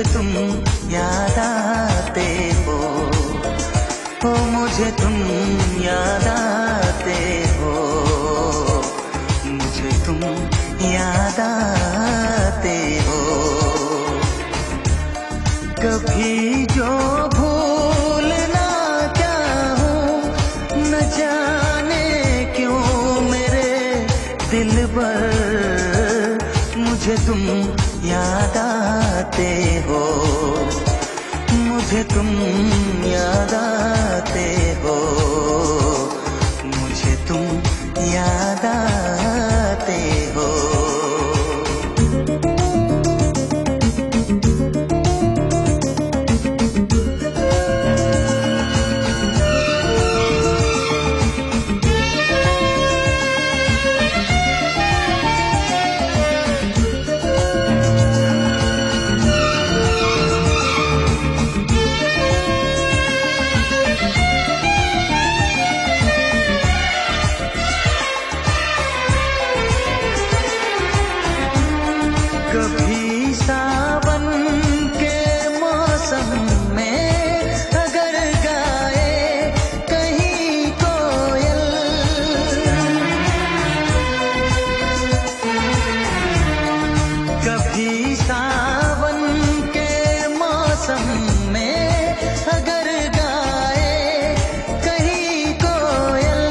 मुझे तुम याद आते हो, मुझे तुम याद आते हो, मुझे तुम याद आते हो। कभी जो भूल ना चाहूं, न जाने क्यों मेरे दिल पर मुझे तुम याद आते हो, मुझे तुम याद आते हो, मुझे तुम याद आते हो। कभी सावन के मौसम में अगर गाए कहीं कोयल, कभी सावन के मौसम में अगर गाए कहीं कोयल,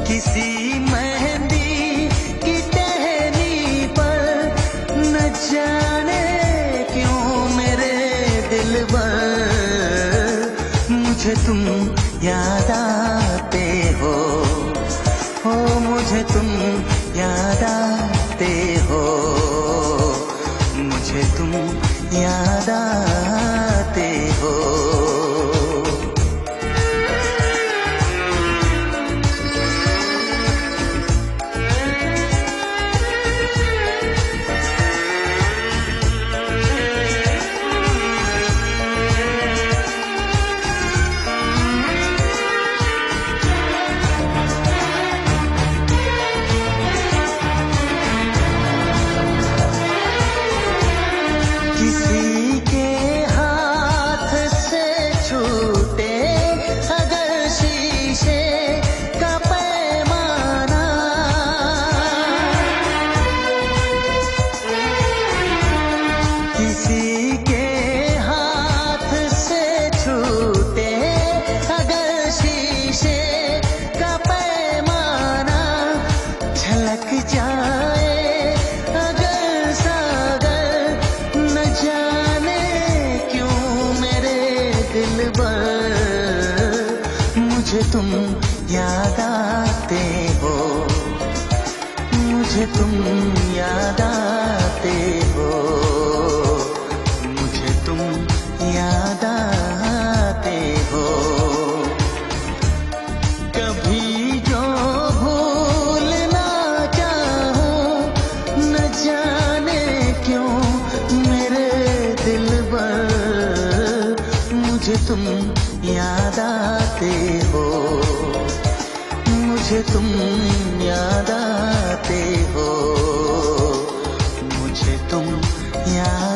किसी मेहंदी की टहनी पर न जाने क्यों मेरे दिल पर मुझे तुम याद आते हो, मुझे तुम याद आते हो, मुझे तुम याद आते हो। किसी के हाथ से छूटे अगर शीशे का पैमाना, किसी के हाथ से छूटे अगर शीशे का पैमाना, झलक जाए अगर सागर न जाने क्यों मेरे दिल पर मुझे तुम याद आते हो, मुझे तुम याद आते हो, मुझे तुम याद आते हो। कभी जो भूल ना चाहूं, न जाने क्यों मेरे दिल पर मुझे तुम याद आते हो, मुझे तुम याद आते हो, मुझे तुम याद